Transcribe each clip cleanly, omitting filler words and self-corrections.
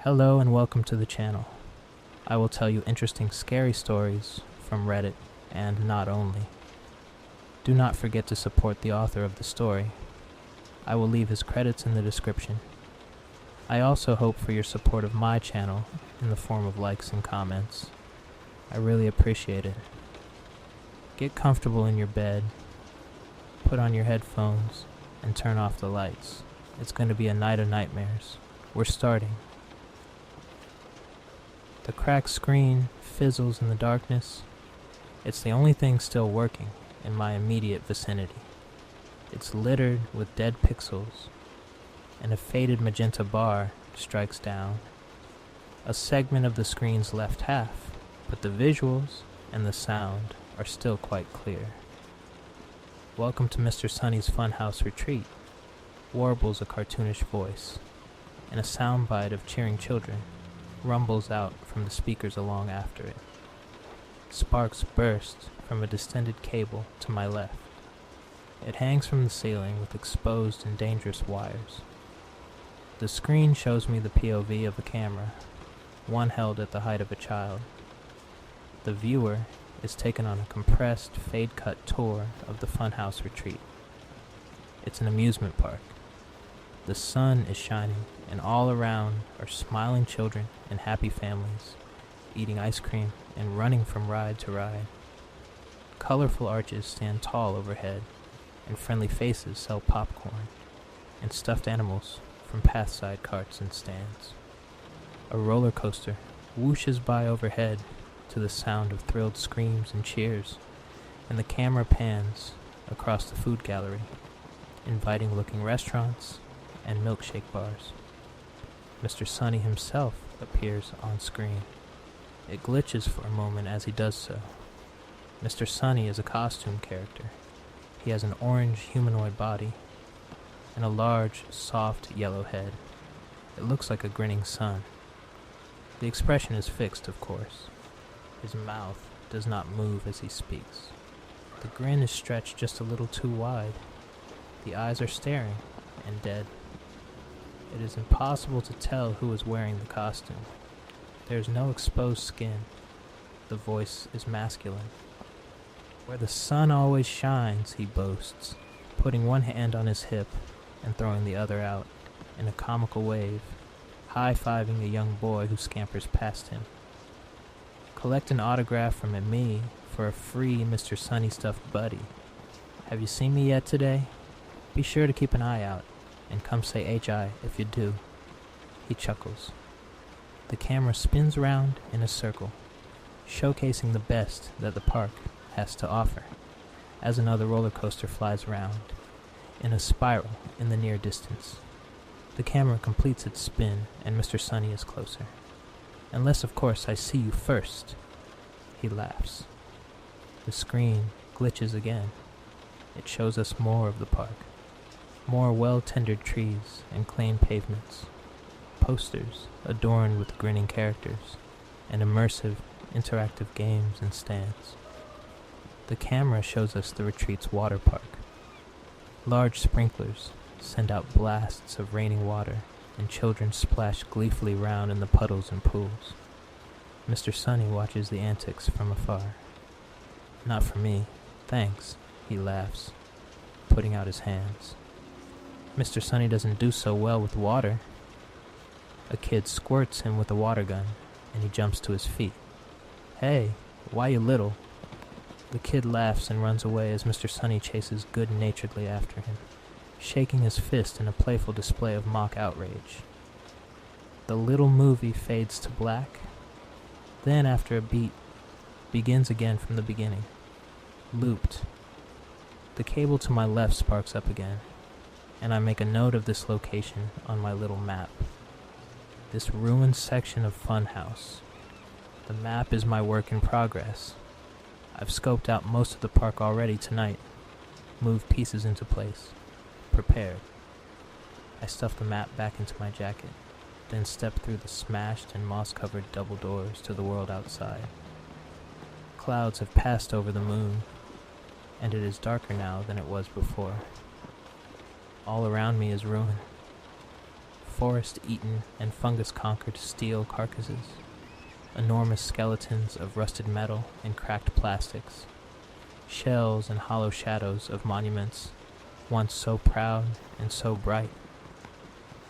Hello and welcome to the channel. I will tell you interesting scary stories from Reddit and not only. Do not forget to support the author of the story. I will leave his credits in the description. I also hope for your support of my channel in the form of likes and comments. I really appreciate it. Get comfortable in your bed, put on your headphones, and turn off the lights. It's going to be a night of nightmares. We're starting. The cracked screen fizzles in the darkness. It's the only thing still working in my immediate vicinity. It's littered with dead pixels, and a faded magenta bar strikes down. A segment of the screen's left half, but the visuals and the sound are still quite clear. Welcome to Mr. Sunny's Funhouse Retreat, warbles a cartoonish voice, and a soundbite of cheering children rumbles out from the speakers along after it. Sparks burst from a distended cable to my left. It hangs from the ceiling with exposed and dangerous wires. The screen shows me the POV of a camera, one held at the height of a child. The viewer is taken on a compressed, fade-cut tour of the Funhouse Retreat. It's an amusement park. The sun is shining, and all around are smiling children and happy families, eating ice cream and running from ride to ride. Colorful arches stand tall overhead, and friendly faces sell popcorn and stuffed animals from pathside carts and stands. A roller coaster whooshes by overhead to the sound of thrilled screams and cheers, and the camera pans across the food gallery, inviting-looking restaurants and milkshake bars. Mr. Sunny himself appears on screen. It glitches for a moment as he does so. Mr. Sunny is a costume character. He has an orange humanoid body and a large, soft yellow head. It looks like a grinning sun. The expression is fixed, of course. His mouth does not move as he speaks. The grin is stretched just a little too wide. The eyes are staring and dead. It is impossible to tell who is wearing the costume. There is no exposed skin. The voice is masculine. "Where the sun always shines," he boasts, putting one hand on his hip and throwing the other out in a comical wave, high-fiving a young boy who scampers past him. Collect an autograph from me for a free Mr. Sunny stuffed buddy. Have you seen me yet today? Be sure to keep an eye out, and come say HI if you do. He chuckles. The camera spins round in a circle, showcasing the best that the park has to offer, as another roller coaster flies round, in a spiral in the near distance. The camera completes its spin, and Mr. Sunny is closer. "Unless, of course, I see you first." He laughs. The screen glitches again. It shows us more of the park. More well-tendered trees and clean pavements. Posters adorned with grinning characters, and immersive, interactive games and stands. The camera shows us the retreat's water park. Large sprinklers send out blasts of raining water, and children splash gleefully round in the puddles and pools. Mr. Sunny watches the antics from afar. "Not for me, thanks," he laughs, putting out his hands. Mr. Sunny doesn't do so well with water. A kid squirts him with a water gun, and he jumps to his feet. "Hey, why you little?" The kid laughs and runs away as Mr. Sunny chases good-naturedly after him, shaking his fist in a playful display of mock outrage. The little movie fades to black, then after a beat, begins again from the beginning, looped. The cable to my left sparks up again, and I make a note of this location on my little map. This ruined section of Funhouse. The map is my work in progress. I've scoped out most of the park already tonight, moved pieces into place, prepared. I stuff the map back into my jacket, then step through the smashed and moss-covered double doors to the world outside. Clouds have passed over the moon, and it is darker now than it was before. All around me is ruin. forest-eaten and fungus-conquered steel carcasses, enormous skeletons of rusted metal and cracked plastics, shells and hollow shadows of monuments once so proud and so bright.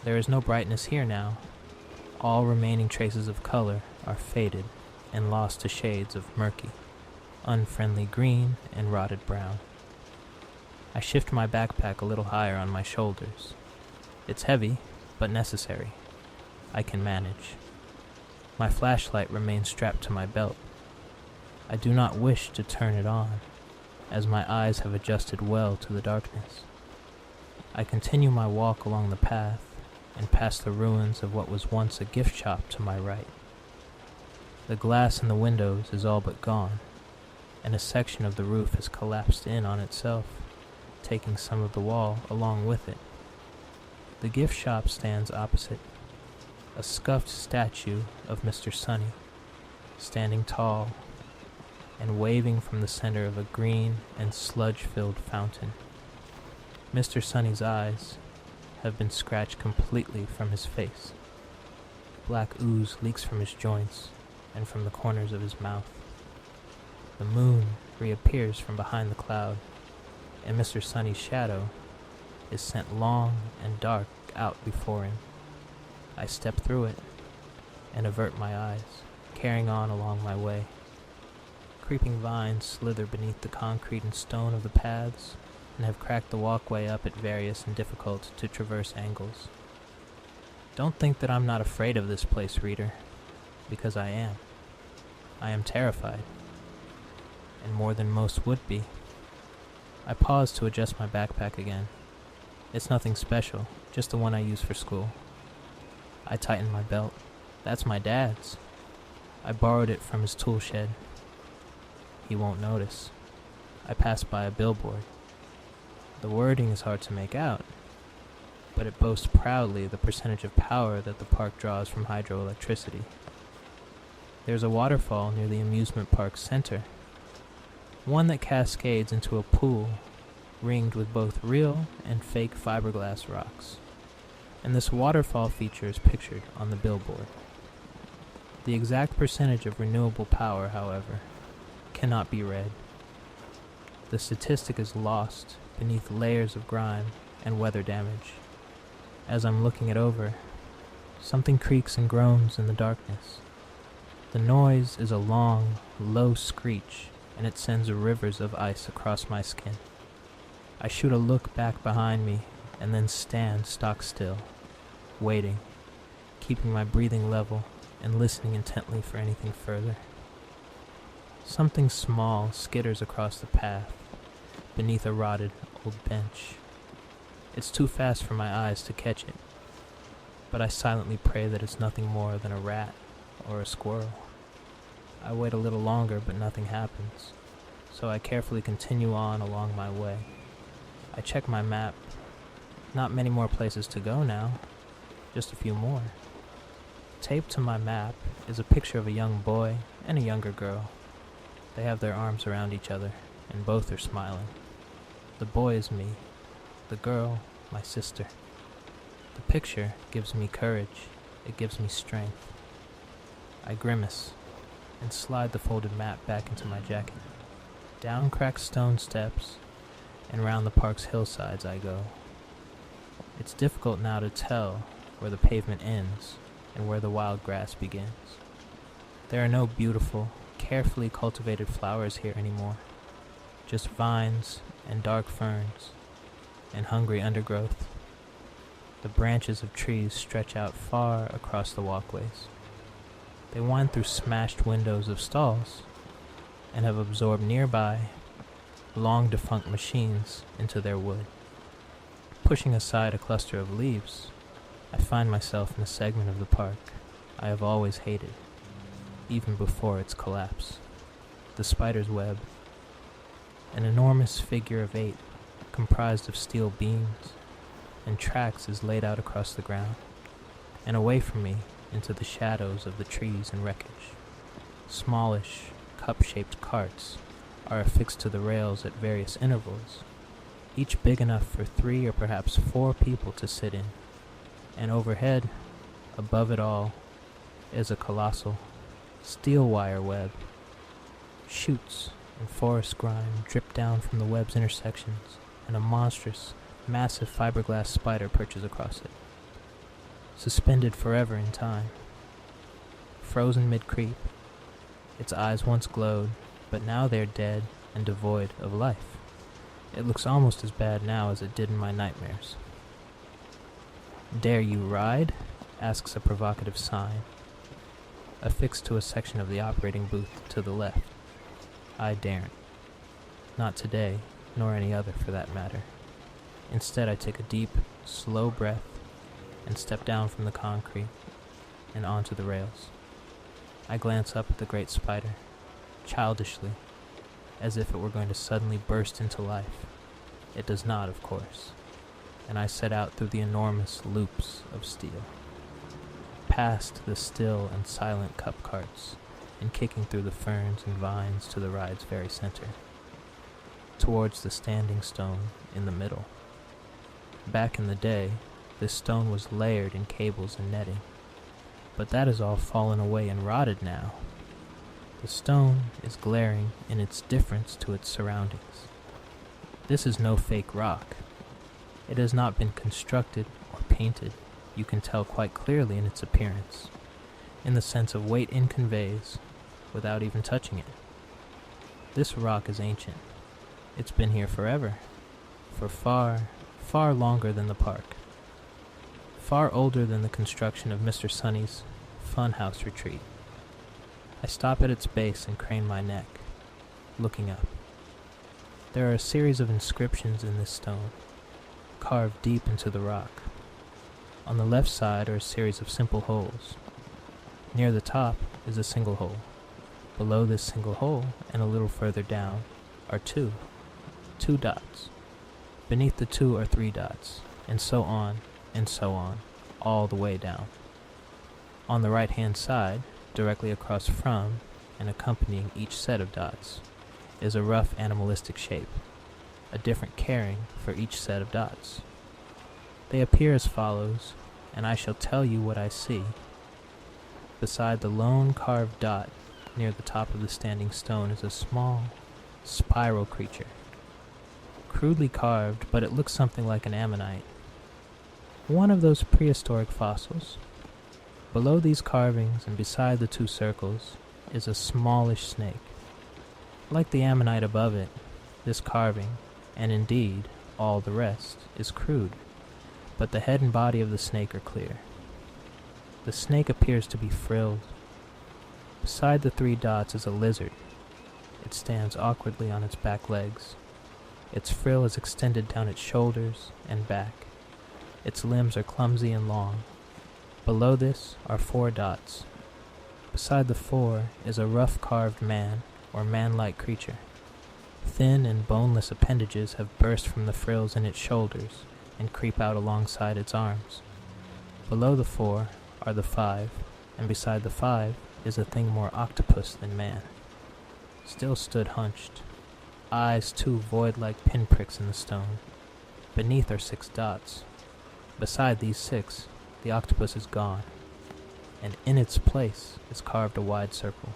There is no brightness here now. All remaining traces of color are faded and lost to shades of murky, unfriendly green and rotted brown. I shift my backpack a little higher on my shoulders. It's heavy, but necessary. I can manage. My flashlight remains strapped to my belt. I do not wish to turn it on, as my eyes have adjusted well to the darkness. I continue my walk along the path and past the ruins of what was once a gift shop to my right. The glass in the windows is all but gone, and a section of the roof has collapsed in on itself, taking some of the wall along with it. The gift shop stands opposite, a scuffed statue of Mr. Sunny, standing tall and waving from the center of a green and sludge-filled fountain. Mr. Sunny's eyes have been scratched completely from his face. Black ooze leaks from his joints and from the corners of his mouth. The moon reappears from behind the cloud, and Mr. Sunny's shadow is sent long and dark out before him. I step through it and avert my eyes, carrying on along my way. Creeping vines slither beneath the concrete and stone of the paths and have cracked the walkway up at various and difficult to traverse angles. Don't think that I'm not afraid of this place, reader, because I am. I am terrified, and more than most would be. I pause to adjust my backpack again. It's nothing special, just the one I use for school. I tighten my belt. That's my dad's. I borrowed it from his tool shed. He won't notice. I pass by a billboard. The wording is hard to make out, but it boasts proudly the percentage of power that the park draws from hydroelectricity. There's a waterfall near the amusement park's center, one that cascades into a pool ringed with both real and fake fiberglass rocks, and this waterfall feature is pictured on the billboard. The exact percentage of renewable power, however, cannot be read. The statistic is lost beneath layers of grime and weather damage. As I'm looking it over, something creaks and groans in the darkness. The noise is a long, low screech, and it sends rivers of ice across my skin. I shoot a look back behind me and then stand stock still, waiting, keeping my breathing level and listening intently for anything further. Something small skitters across the path beneath a rotted old bench. It's too fast for my eyes to catch it, but I silently pray that it's nothing more than a rat or a squirrel. I wait a little longer, but nothing happens, so I carefully continue on along my way. I check my map. Not many more places to go now, just a few more. Taped to my map is a picture of a young boy and a younger girl. They have their arms around each other, and both are smiling. The boy is me, the girl, my sister. The picture gives me courage, it gives me strength. I grimace and slide the folded map back into my jacket. Down cracked stone steps and round the park's hillsides I go. It's difficult now to tell where the pavement ends and where the wild grass begins. There are no beautiful, carefully cultivated flowers here anymore, just vines and dark ferns and hungry undergrowth. The branches of trees stretch out far across the walkways. They wind through smashed windows of stalls and have absorbed nearby, long-defunct machines into their wood. Pushing aside a cluster of leaves, I find myself in a segment of the park I have always hated, even before its collapse. The spider's web. An enormous figure of 8, comprised of steel beams and tracks, is laid out across the ground, and away from me into the shadows of the trees and wreckage. Smallish, cup-shaped carts are affixed to the rails at various intervals, each big enough for 3 or perhaps 4 people to sit in. And overhead, above it all, is a colossal steel wire web. Shoots and forest grime drip down from the web's intersections, and a monstrous, massive fiberglass spider perches across it, suspended forever in time. Frozen mid-creep, its eyes once glowed, but now they're dead and devoid of life. It looks almost as bad now as it did in my nightmares. "Dare you ride?" asks a provocative sign, affixed to a section of the operating booth to the left. I daren't. Not today, nor any other for that matter. Instead, I take a deep, slow breath and step down from the concrete and onto the rails. I glance up at the great spider, childishly, as if it were going to suddenly burst into life. It does not, of course, and I set out through the enormous loops of steel, past the still and silent cup carts, and kicking through the ferns and vines to the ride's very center, towards the standing stone in the middle. Back in the day, this stone was layered in cables and netting, but that has all fallen away and rotted now. The stone is glaring in its difference to its surroundings. This is no fake rock. It has not been constructed or painted. You can tell quite clearly in its appearance, in the sense of weight it conveys, without even touching it. This rock is ancient. It's been here forever, for far, far longer than the park. Far older than the construction of Mr. Sonny's funhouse retreat. I stop at its base and crane my neck, looking up. There are a series of inscriptions in this stone, carved deep into the rock. On the left side are a series of simple holes. Near the top is a single hole. Below this single hole, and a little further down, are two dots. Beneath the two are 3 dots, and so on, all the way down. On the right-hand side, directly across from and accompanying each set of dots, is a rough animalistic shape, a different caring for each set of dots. They appear as follows, and I shall tell you what I see. Beside the lone carved dot near the top of the standing stone is a small, spiral creature. Crudely carved, but it looks something like an ammonite. One of those prehistoric fossils. Below these carvings and beside the 2 circles is a smallish snake. Like the ammonite above it, this carving, and indeed all the rest, is crude, but the head and body of the snake are clear. The snake appears to be frilled. Beside the 3 dots is a lizard. It stands awkwardly on its back legs. Its frill is extended down its shoulders and back. Its limbs are clumsy and long. Below this are 4 dots. Beside the 4 is a rough carved man, or man-like creature. Thin and boneless appendages have burst from the frills in its shoulders and creep out alongside its arms. Below the 4 are the 5, and beside the 5 is a thing more octopus than man. Still stood hunched, eyes 2 void-like pinpricks in the stone. Beneath are 6 dots. Beside these 6, the octopus is gone, and in its place is carved a wide circle.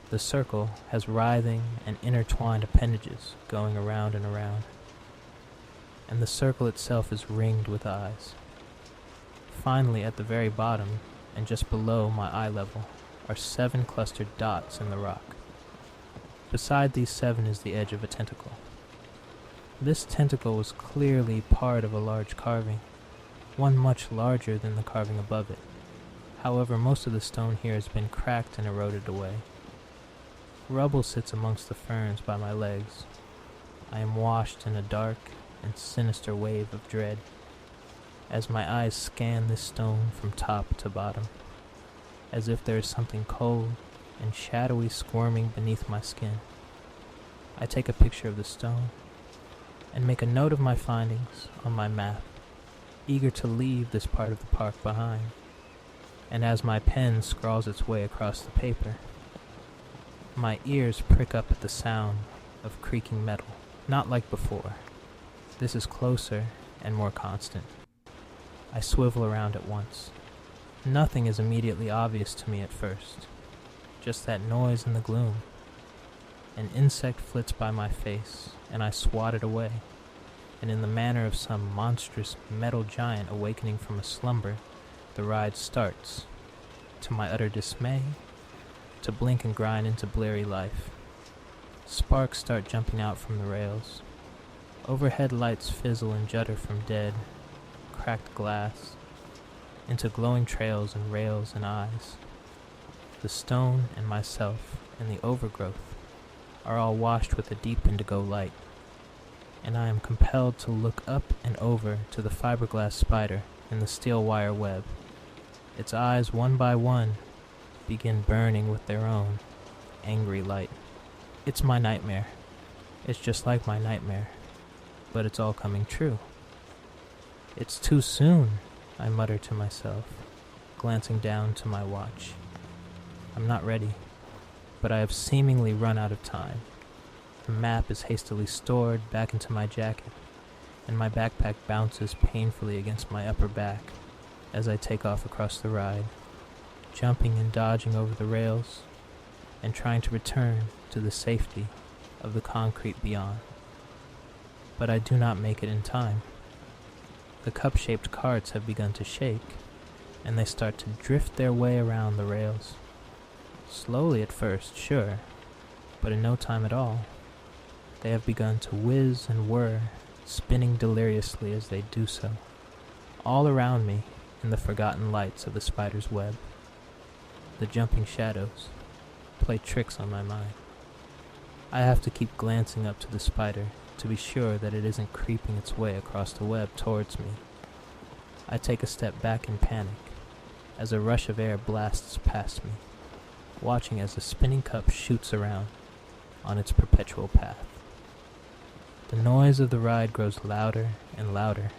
The circle has writhing and intertwined appendages going around and around, and the circle itself is ringed with eyes. Finally, at the very bottom, and just below my eye level, are 7 clustered dots in the rock. Beside these 7 is the edge of a tentacle. This tentacle was clearly part of a large carving, one much larger than the carving above it. However, most of the stone here has been cracked and eroded away. Rubble sits amongst the ferns by my legs. I am washed in a dark and sinister wave of dread as my eyes scan this stone from top to bottom, as if there is something cold and shadowy squirming beneath my skin. I take a picture of the stone and make a note of my findings on my map, eager to leave this part of the park behind. And as my pen scrawls its way across the paper, my ears prick up at the sound of creaking metal. Not like before. This is closer and more constant. I swivel around at once. Nothing is immediately obvious to me at first. Just that noise in the gloom. An insect flits by my face, and I swat it away. And in the manner of some monstrous metal giant awakening from a slumber, the ride starts. To my utter dismay, to blink and grind into bleary life. Sparks start jumping out from the rails. Overhead lights fizzle and judder from dead, cracked glass, into glowing trails and rails and eyes. The stone and myself and the overgrowth are all washed with a deep indigo light, and I am compelled to look up and over to the fiberglass spider in the steel wire web. Its eyes, one by one, begin burning with their own angry light. It's my nightmare. It's just like my nightmare, but it's all coming true. It's too soon, I mutter to myself, glancing down to my watch. I'm not ready, but I have seemingly run out of time. The map is hastily stored back into my jacket, and my backpack bounces painfully against my upper back as I take off across the ride, jumping and dodging over the rails, and trying to return to the safety of the concrete beyond. But I do not make it in time. The cup-shaped carts have begun to shake, and they start to drift their way around the rails. Slowly at first, sure, but in no time at all. They have begun to whiz and whir, spinning deliriously as they do so, all around me in the forgotten lights of the spider's web. The jumping shadows play tricks on my mind. I have to keep glancing up to the spider to be sure that it isn't creeping its way across the web towards me. I take a step back in panic as a rush of air blasts past me, watching as the spinning cup shoots around on its perpetual path. The noise of the ride grows louder and louder.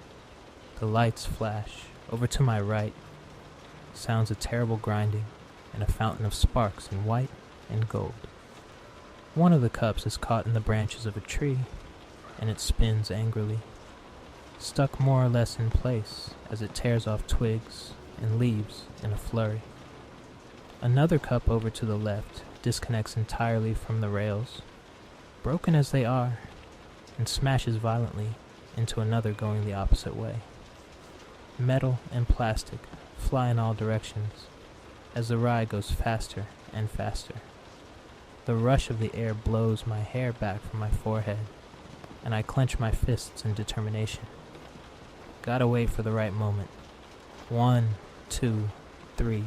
The lights flash. Over to my right, sounds a terrible grinding and a fountain of sparks in white and gold. One of the cups is caught in the branches of a tree, and it spins angrily, stuck more or less in place as it tears off twigs and leaves in a flurry. Another cup over to the left disconnects entirely from the rails, broken as they are, and smashes violently into another going the opposite way. Metal and plastic fly in all directions as the ride goes faster and faster. The rush of the air blows my hair back from my forehead, and I clench my fists in determination. Gotta wait for the right moment. 1, 2, 3.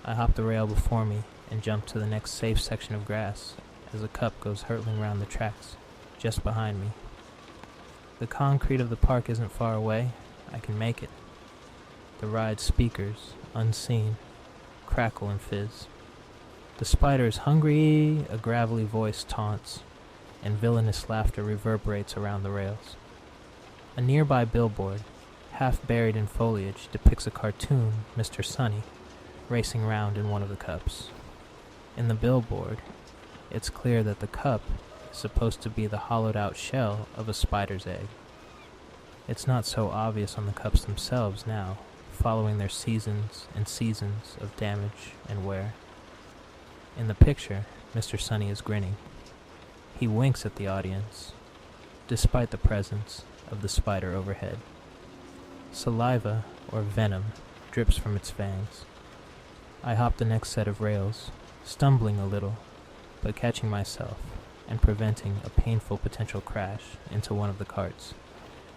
I hop the rail before me and jump to the next safe section of grass as a cup goes hurtling round the tracks just behind me. The concrete of the park isn't far away. I can make it. The ride speakers, unseen, crackle and fizz. The spider is hungry, a gravelly voice taunts, and villainous laughter reverberates around the rails. A nearby billboard, half buried in foliage, depicts a cartoon, Mr. Sunny, racing round in one of the cups. In the billboard, it's clear that the cup is supposed to be the hollowed-out shell of a spider's egg. It's not so obvious on the cups themselves now, following their seasons and seasons of damage and wear. In the picture, Mr. Sunny is grinning. He winks at the audience, despite the presence of the spider overhead. Saliva, or venom, drips from its fangs. I hop the next set of rails, stumbling a little, but catching myself and preventing a painful potential crash into one of the carts,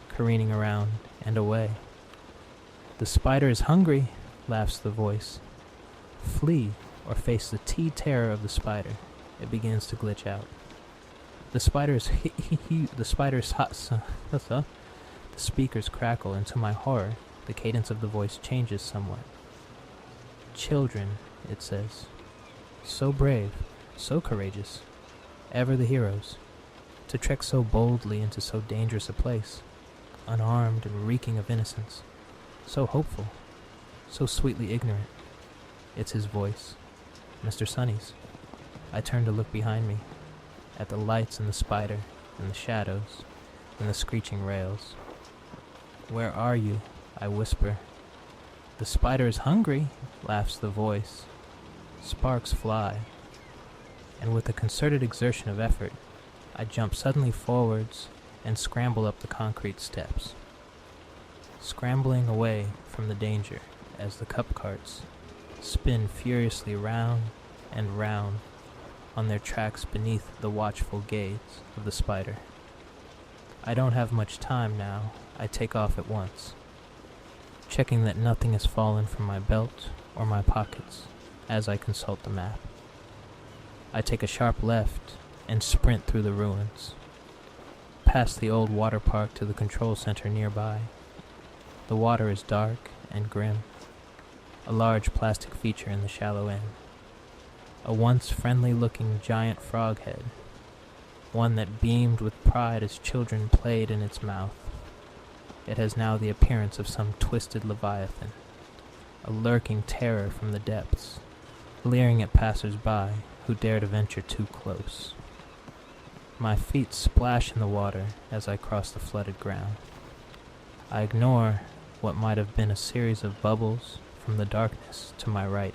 careening around and away. "The spider is hungry," laughs the voice. Flee or face the terror of the spider. It begins to glitch out. The spider's hot. The speakers crackle, and to my horror, the cadence of the voice changes somewhat. "Children," it says. "So brave, so courageous, ever the heroes, to trek so boldly into so dangerous a place, unarmed and reeking of innocence, so hopeful, so sweetly ignorant." It's his voice, Mr. Sunny's. I turn to look behind me, at the lights and the spider, and the shadows, and the screeching rails. "Where are you?" I whisper. "The spider is hungry," laughs the voice. Sparks fly, and with a concerted exertion of effort, I jump suddenly forwards and scramble up the concrete steps. Scrambling away from the danger as the cup carts spin furiously round and round on their tracks beneath the watchful gaze of the spider. I don't have much time now. I take off at once, checking that nothing has fallen from my belt or my pockets as I consult the map. I take a sharp left and sprint through the ruins, past the old water park to the control center nearby. The water is dark and grim, a large plastic feature in the shallow end. A once friendly-looking giant frog head, one that beamed with pride as children played in its mouth. It has now the appearance of some twisted leviathan, a lurking terror from the depths, leering at passers-by who dare to venture too close. My feet splash in the water as I cross the flooded ground. I ignore what might have been a series of bubbles from the darkness to my right.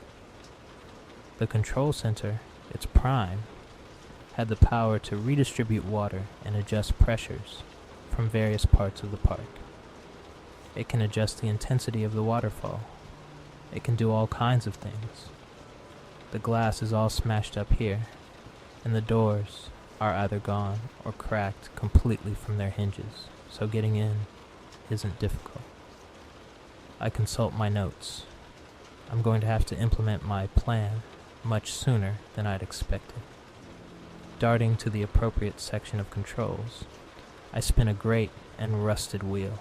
The control center, its prime, had the power to redistribute water and adjust pressures from various parts of the park. It can adjust the intensity of the waterfall. It can do all kinds of things. The glass is all smashed up here, and the doors are either gone or cracked completely from their hinges, so getting in isn't difficult. I consult my notes. I'm going to have to implement my plan much sooner than I'd expected. Darting to the appropriate section of controls, I spin a great and rusted wheel.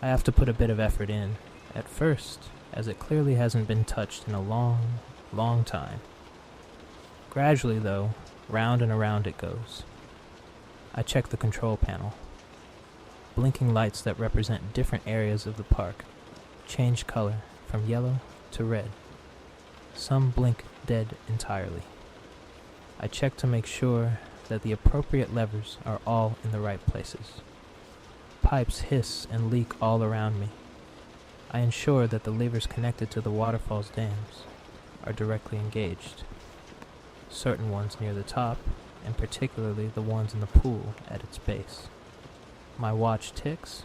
I have to put a bit of effort in, at first, as it clearly hasn't been touched in a long, long time. Gradually, though, round and around it goes. I check the control panel. Blinking lights that represent different areas of the park change color from yellow to red. Some blink dead entirely. I check to make sure that the appropriate levers are all in the right places. Pipes hiss and leak all around me. I ensure that the levers connected to the waterfall's dams are directly engaged. Certain ones near the top, and particularly the ones in the pool at its base. My watch ticks.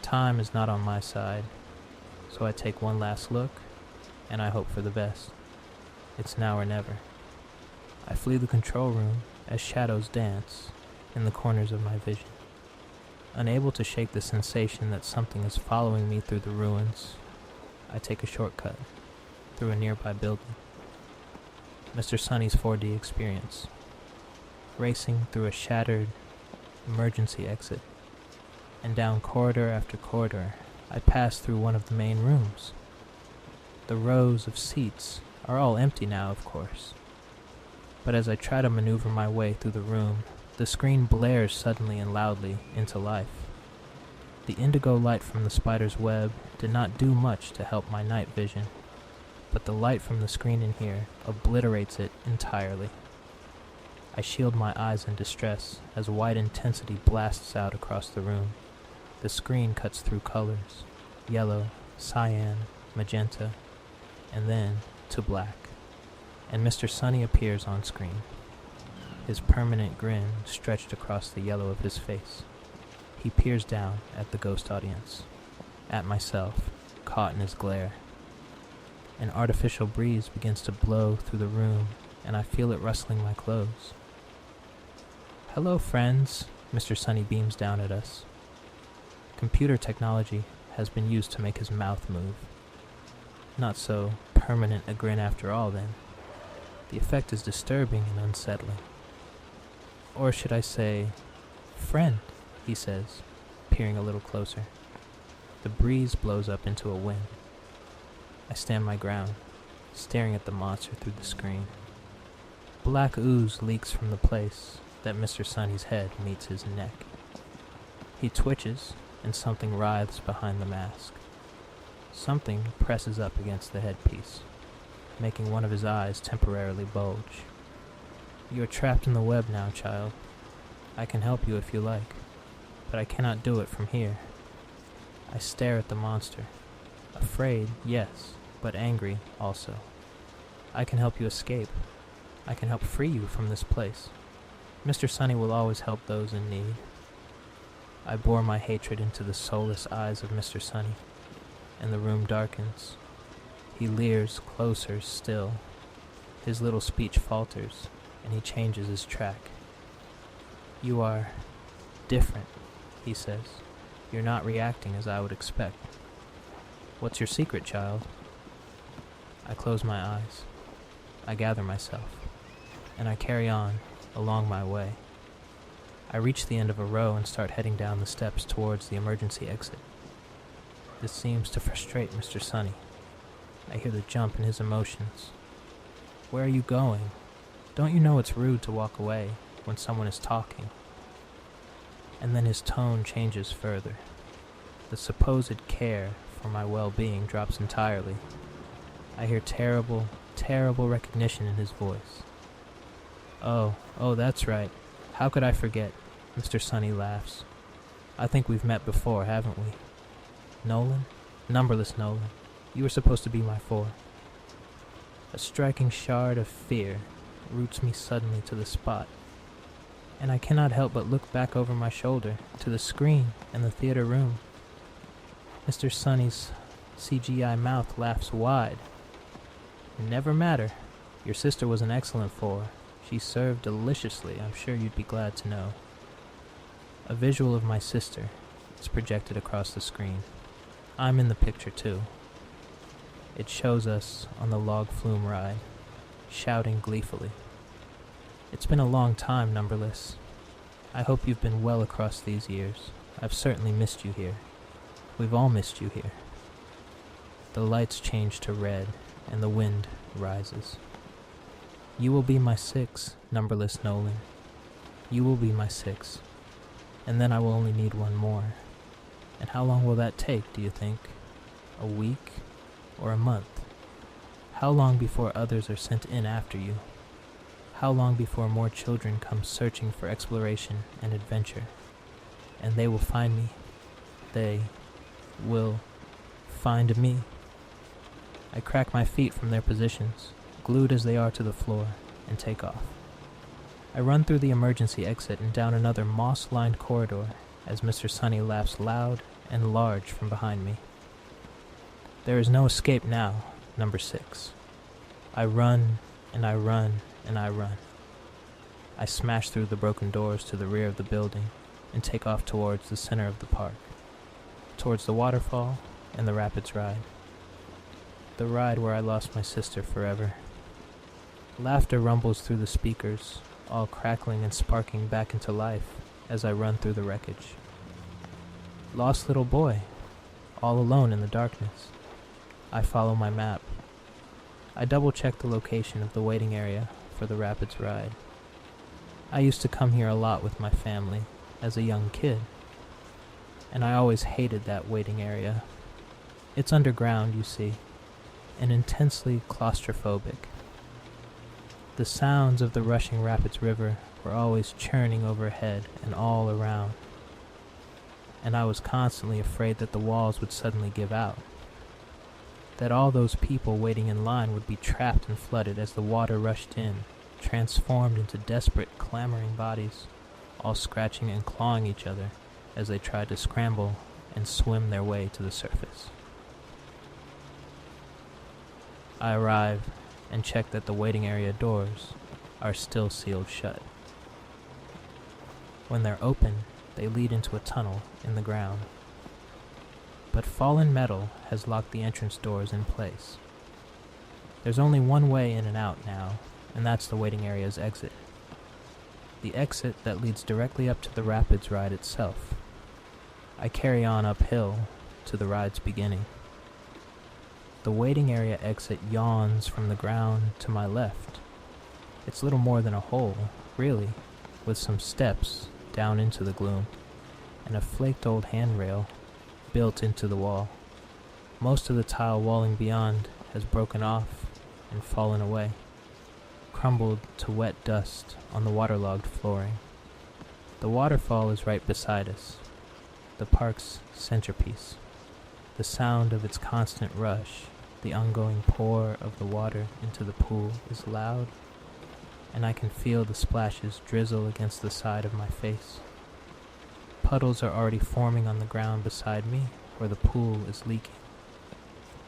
Time is not on my side, so I take one last look, and I hope for the best. It's now or never. I flee the control room as shadows dance in the corners of my vision. Unable to shake the sensation that something is following me through the ruins, I take a shortcut through a nearby building. Mr. Sunny's 4D experience. Racing through a shattered emergency exit, and down corridor after corridor, I pass through one of the main rooms. The rows of seats are all empty now, of course. But as I try to maneuver my way through the room, the screen blares suddenly and loudly into life. The indigo light from the spider's web did not do much to help my night vision, but the light from the screen in here obliterates it entirely. I shield my eyes in distress as white intensity blasts out across the room. The screen cuts through colors, yellow, cyan, magenta, and then to black. And Mr. Sunny appears on screen, his permanent grin stretched across the yellow of his face. He peers down at the ghost audience, at myself, caught in his glare. An artificial breeze begins to blow through the room, and I feel it rustling my clothes. "Hello, friends," Mr. Sunny beams down at us. Computer technology has been used to make his mouth move. Not so permanent a grin after all, then. The effect is disturbing and unsettling. Or should I say, "Friend," he says, peering a little closer. The breeze blows up into a wind. I stand my ground, staring at the monster through the screen. Black ooze leaks from the place that Mr. Sunny's head meets his neck. He twitches, and something writhes behind the mask. Something presses up against the headpiece, making one of his eyes temporarily bulge. "You are trapped in the web now, child. I can help you if you like, but I cannot do it from here." I stare at the monster. Afraid, yes, but angry also. I can help you escape. I can help free you from this place. Mr. Sunny will always help those in need. I bore my hatred into the soulless eyes of Mr. Sunny, and the room darkens. He leers closer still. His little speech falters, and he changes his track. You are different, he says. You're not reacting as I would expect. What's your secret, child? I close my eyes. I gather myself, and I carry on along my way. I reach the end of a row and start heading down the steps towards the emergency exit. This seems to frustrate Mr. Sunny. I hear the jump in his emotions. Where are you going? Don't you know it's rude to walk away when someone is talking? And then his tone changes further. The supposed care for my well-being drops entirely. I hear terrible, terrible recognition in his voice. Oh, that's right. How could I forget? Mr. Sunny laughs. I think we've met before, haven't we? Nolan? Numberless Nolan. You were supposed to be my 4. A striking shard of fear roots me suddenly to the spot, and I cannot help but look back over my shoulder to the screen in the theater room. Mr. Sunny's CGI mouth laughs wide. Never matter. Your sister was an excellent 4. She served deliciously, I'm sure you'd be glad to know. A visual of my sister is projected across the screen. I'm in the picture too. It shows us on the log flume ride, shouting gleefully. It's been a long time, Numberless. I hope you've been well across these years. I've certainly missed you here. We've all missed you here. The lights change to red, and the wind rises. You will be my 6, Numberless Nolan. You will be my 6. And then I will only need one more. And how long will that take, do you think? A week? Or a month? How long before others are sent in after you? How long before more children come searching for exploration and adventure? And they will find me. They will find me. I crack my feet from their positions, glued as they are to the floor, and take off. I run through the emergency exit and down another moss-lined corridor as Mr. Sunny laughs loud and large from behind me. There is no escape now, number 6. I run, and I run, and I run. I smash through the broken doors to the rear of the building and take off towards the center of the park, towards the waterfall and the rapids ride. The ride where I lost my sister forever. Laughter rumbles through the speakers, all crackling and sparking back into life as I run through the wreckage. Lost little boy, all alone in the darkness. I follow my map. I double-check the location of the waiting area for the rapids ride. I used to come here a lot with my family as a young kid, and I always hated that waiting area. It's underground, you see, and intensely claustrophobic. The sounds of the rushing rapids river were always churning overhead and all around, and I was constantly afraid that the walls would suddenly give out, that all those people waiting in line would be trapped and flooded as the water rushed in, transformed into desperate, clamoring bodies, all scratching and clawing each other as they tried to scramble and swim their way to the surface. I arrive and check that the waiting area doors are still sealed shut. When they're open, they lead into a tunnel in the ground. But fallen metal has locked the entrance doors in place. There's only one way in and out now, and that's the waiting area's exit. The exit that leads directly up to the rapids ride itself. I carry on uphill to the ride's beginning. The waiting area exit yawns from the ground to my left. It's little more than a hole, really, with some steps down into the gloom, and a flaked old handrail built into the wall. Most of the tile walling beyond has broken off and fallen away, crumbled to wet dust on the waterlogged flooring. The waterfall is right beside us, the park's centerpiece. The sound of its constant rush, the ongoing pour of the water into the pool is loud, and I can feel the splashes drizzle against the side of my face. Puddles are already forming on the ground beside me where the pool is leaking,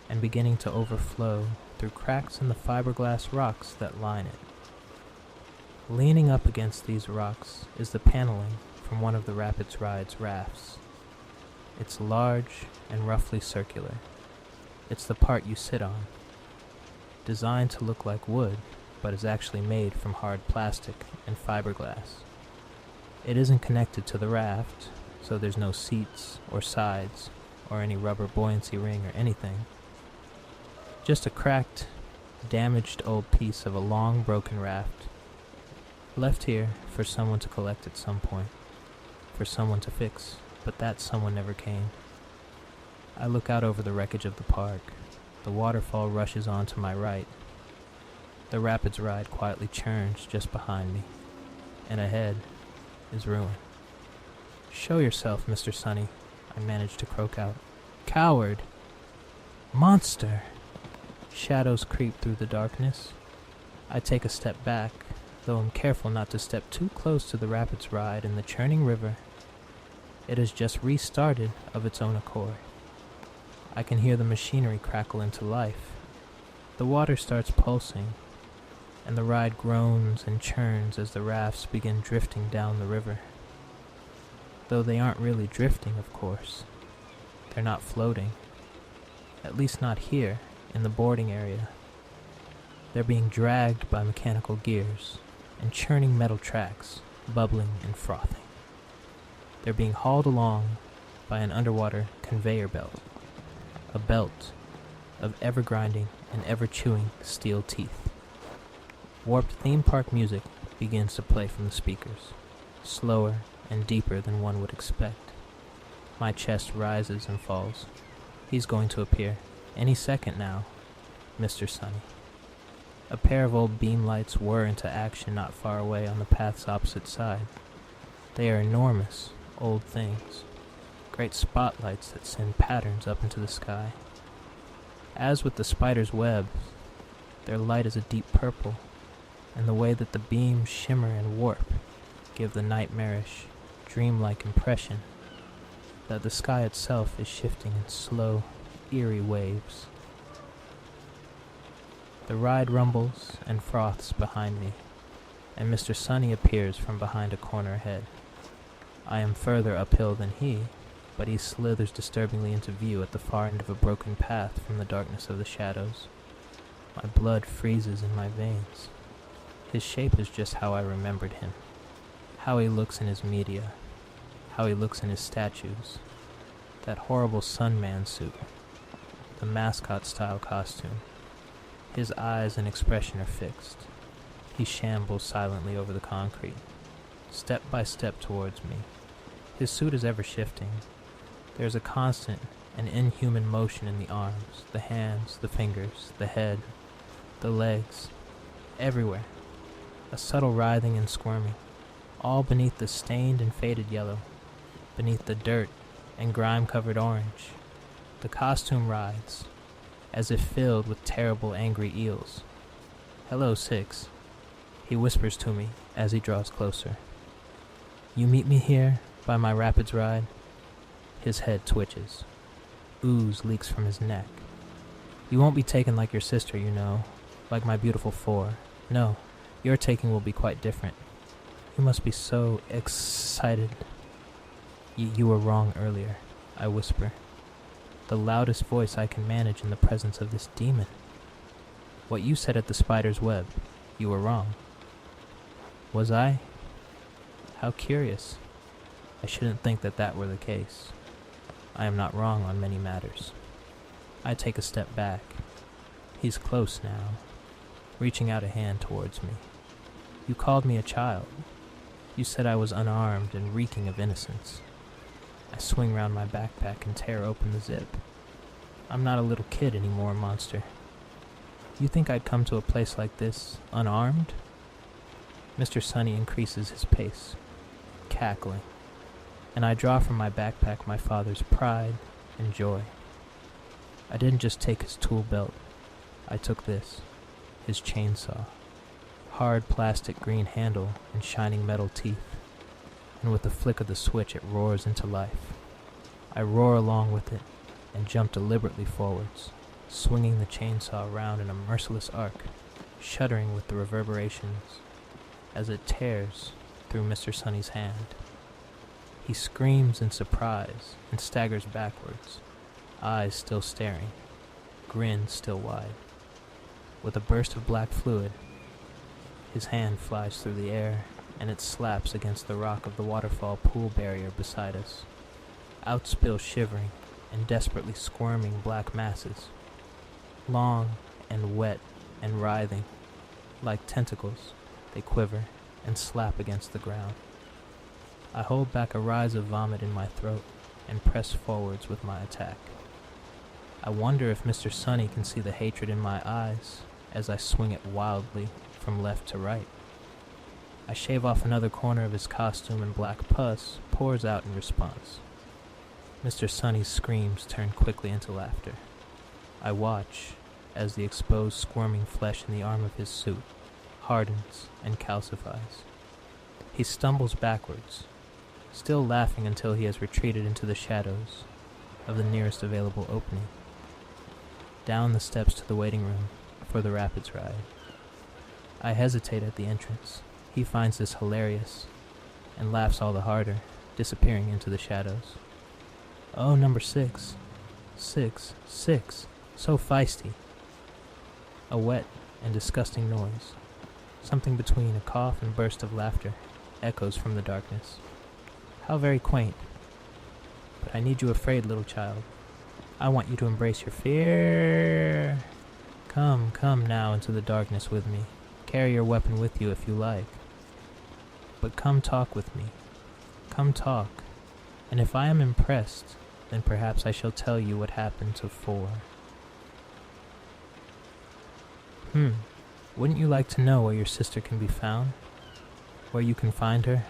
and beginning to overflow through cracks in the fiberglass rocks that line it. Leaning up against these rocks is the paneling from one of the Rapids Ride's rafts. It's large and roughly circular. It's the part you sit on, designed to look like wood, but is actually made from hard plastic and fiberglass. It isn't connected to the raft, so there's no seats or sides or any rubber buoyancy ring or anything. Just a cracked, damaged old piece of a long broken raft, left here for someone to collect at some point, for someone to fix, but that someone never came. I look out over the wreckage of the park. The waterfall rushes on to my right. The Rapids Ride quietly churns just behind me, and ahead is ruin. "Show yourself, Mr. Sunny," I manage to croak out. "Coward! Monster!" Shadows creep through the darkness. I take a step back, though I'm careful not to step too close to the Rapids Ride and the churning river. It has just restarted of its own accord. I can hear the machinery crackle into life. The water starts pulsing, and the ride groans and churns as the rafts begin drifting down the river. Though they aren't really drifting, of course. They're not floating. At least not here, in the boarding area. They're being dragged by mechanical gears and churning metal tracks, bubbling and frothing. They're being hauled along by an underwater conveyor belt. A belt of ever-grinding and ever-chewing steel teeth. Warped theme park music begins to play from the speakers, slower and deeper than one would expect. My chest rises and falls. He's going to appear any second now, Mr. Sunny. A pair of old beam lights whir into action not far away on the path's opposite side. They are enormous, old things. Great spotlights that send patterns up into the sky. As with the spider's webs, their light is a deep purple, and the way that the beams shimmer and warp give the nightmarish, dreamlike impression that the sky itself is shifting in slow, eerie waves. The ride rumbles and froths behind me, and Mr. Sunny appears from behind a corner ahead. I am further uphill than he, but he slithers disturbingly into view at the far end of a broken path from the darkness of the shadows. My blood freezes in my veins. His shape is just how I remembered him. How he looks in his media. How he looks in his statues. That horrible Sunman suit. The mascot-style costume. His eyes and expression are fixed. He shambles silently over the concrete, step by step towards me. His suit is ever shifting. There is a constant and inhuman motion in the arms, the hands, the fingers, the head, the legs, everywhere. A subtle writhing and squirming, all beneath the stained and faded yellow, beneath the dirt and grime-covered orange. The costume writhes, as if filled with terrible angry eels. "Hello, Six," he whispers to me as he draws closer. "You meet me here by my Rapids Ride?" His head twitches. Ooze leaks from his neck. "You won't be taken like your sister, you know, like my beautiful four. No, your taking will be quite different. You must be so excited." You were wrong earlier," I whisper, the loudest voice I can manage in the presence of this demon. "What you said at the spider's web, you were wrong." "Was I? How curious. I shouldn't think that that were the case. I am not wrong on many matters." I take a step back. He's close now, reaching out a hand towards me. "You called me a child. You said I was unarmed and reeking of innocence." I swing round my backpack and tear open the zip. "I'm not a little kid anymore, monster. You think I'd come to a place like this, unarmed?" Mr. Sunny increases his pace, cackling, and I draw from my backpack my father's pride and joy. I didn't just take his tool belt. I took this, his chainsaw. Hard plastic green handle and shining metal teeth. And with the flick of the switch it roars into life. I roar along with it and jump deliberately forwards, swinging the chainsaw around in a merciless arc, shuddering with the reverberations as it tears through Mr. Sunny's hand. He screams in surprise and staggers backwards, eyes still staring, grin still wide. With a burst of black fluid, his hand flies through the air and it slaps against the rock of the waterfall pool barrier beside us. Out spill shivering and desperately squirming black masses, long and wet and writhing. Like tentacles, they quiver and slap against the ground. I hold back a rise of vomit in my throat and press forwards with my attack. I wonder if Mr. Sunny can see the hatred in my eyes as I swing it wildly from left to right. I shave off another corner of his costume and black pus pours out in response. Mr. Sunny's screams turn quickly into laughter. I watch as the exposed squirming flesh in the arm of his suit hardens and calcifies. He stumbles backwards, still laughing until he has retreated into the shadows of the nearest available opening. Down the steps to the waiting room for the rapids ride. I hesitate at the entrance. He finds this hilarious and laughs all the harder, disappearing into the shadows. Oh, number 6. 6. 6. So feisty. A wet and disgusting noise, something between a cough and burst of laughter, echoes from the darkness. How very quaint. But I need you afraid, little child. I want you to embrace your fear. Come now into the darkness with me. Carry your weapon with you if you like. But come talk with me. Come talk. And if I am impressed, then perhaps I shall tell you what happened to 4. Wouldn't you like to know where your sister can be found? Where you can find her?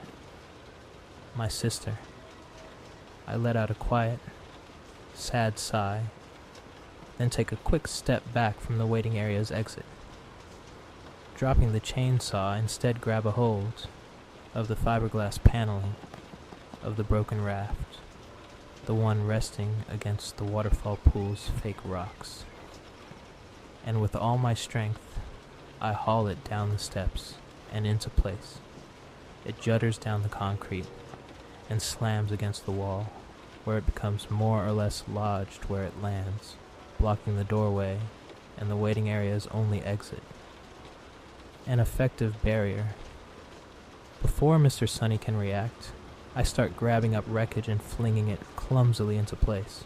My sister. I let out a quiet, sad sigh, then take a quick step back from the waiting area's exit. Dropping the chainsaw, instead grab a hold of the fiberglass paneling of the broken raft, the one resting against the waterfall pool's fake rocks. And with all my strength, I haul it down the steps and into place. It judders down the concrete and slams against the wall, where it becomes more or less lodged where it lands, blocking the doorway and the waiting area's only exit. An effective barrier. Before Mr. Sunny can react, I start grabbing up wreckage and flinging it clumsily into place.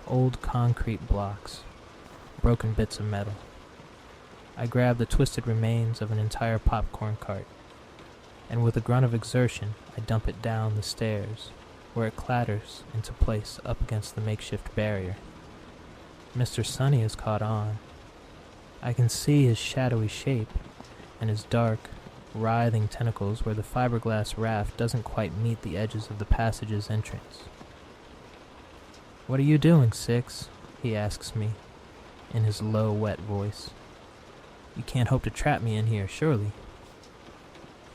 Old concrete blocks, broken bits of metal. I grab the twisted remains of an entire popcorn cart, and with a grunt of exertion, I dump it down the stairs, where it clatters into place up against the makeshift barrier. Mr. Sunny has caught on. I can see his shadowy shape and his dark, writhing tentacles where the fiberglass raft doesn't quite meet the edges of the passage's entrance. "What are you doing, 6?" he asks me, in his low, wet voice. "You can't hope to trap me in here, surely."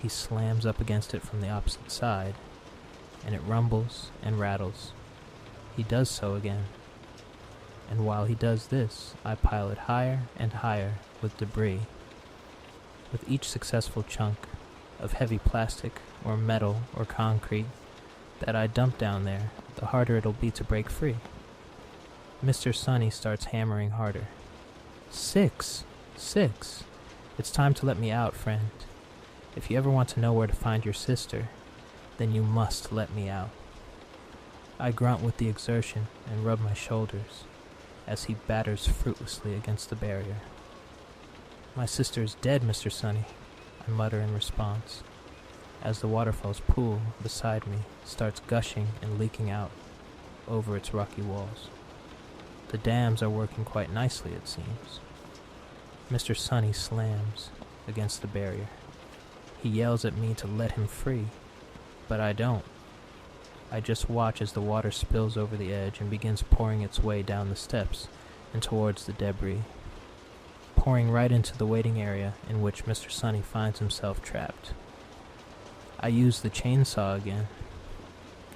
He slams up against it from the opposite side, and it rumbles and rattles. He does so again. And while he does this, I pile it higher and higher with debris. With each successful chunk of heavy plastic or metal or concrete that I dump down there, the harder it'll be to break free. Mr. Sunny starts hammering harder. 6! 6! It's time to let me out, friend. If you ever want to know where to find your sister, then you must let me out. I grunt with the exertion and rub my shoulders as he batters fruitlessly against the barrier. "My sister is dead, Mr. Sunny," I mutter in response, as the waterfall's pool beside me starts gushing and leaking out over its rocky walls. The dams are working quite nicely, it seems. Mr. Sunny slams against the barrier. He yells at me to let him free, but I don't. I just watch as the water spills over the edge and begins pouring its way down the steps and towards the debris, pouring right into the waiting area in which Mr. Sunny finds himself trapped. I use the chainsaw again.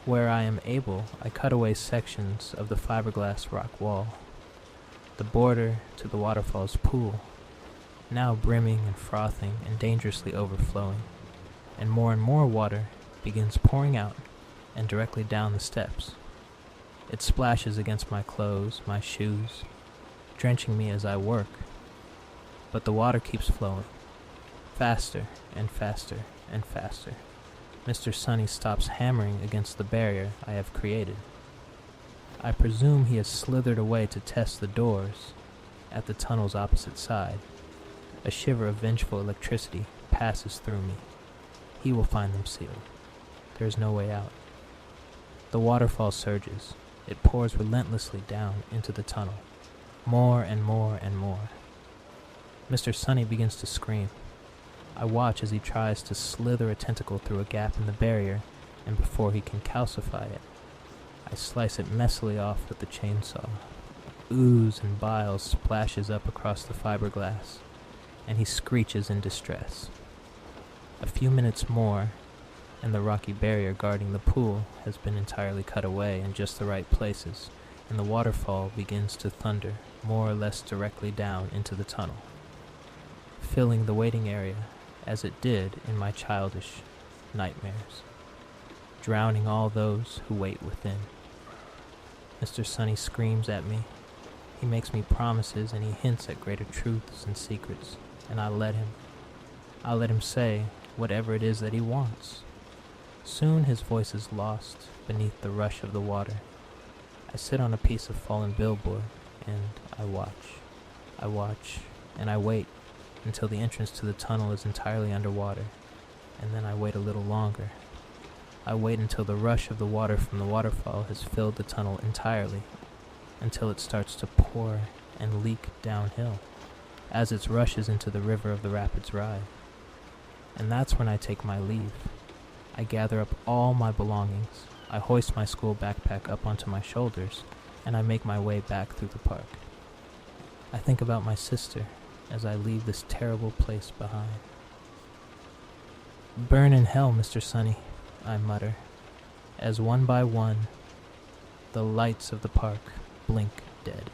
Where I am able, I cut away sections of the fiberglass rock wall, the border to the waterfall's pool, now brimming and frothing and dangerously overflowing, and more water begins pouring out and directly down the steps. It splashes against my clothes, my shoes, drenching me as I work, but the water keeps flowing, faster and faster and faster. Mr. Sunny stops hammering against the barrier I have created. I presume he has slithered away to test the doors at the tunnel's opposite side. A shiver of vengeful electricity passes through me. He will find them sealed. There is no way out. The waterfall surges. It pours relentlessly down into the tunnel. More and more and more. Mr. Sunny begins to scream. I watch as he tries to slither a tentacle through a gap in the barrier, and before he can calcify it, I slice it messily off with the chainsaw. Ooze and bile splashes up across the fiberglass, and he screeches in distress. A few minutes more, and the rocky barrier guarding the pool has been entirely cut away in just the right places, and the waterfall begins to thunder more or less directly down into the tunnel, filling the waiting area as it did in my childish nightmares, drowning all those who wait within. Mr. Sunny screams at me. He makes me promises and he hints at greater truths and secrets, and I let him. I'll let him say whatever it is that he wants. Soon his voice is lost beneath the rush of the water. I sit on a piece of fallen billboard, and I watch, and I wait until the entrance to the tunnel is entirely underwater, and then I wait a little longer. I wait until the rush of the water from the waterfall has filled the tunnel entirely, until it starts to pour and leak downhill, as it rushes into the river of the rapids ride. And that's when I take my leave. I gather up all my belongings, I hoist my school backpack up onto my shoulders, and I make my way back through the park. I think about my sister as I leave this terrible place behind. "Burn in hell, Mr. Sunny," I mutter, as one by one, the lights of the park blink dead.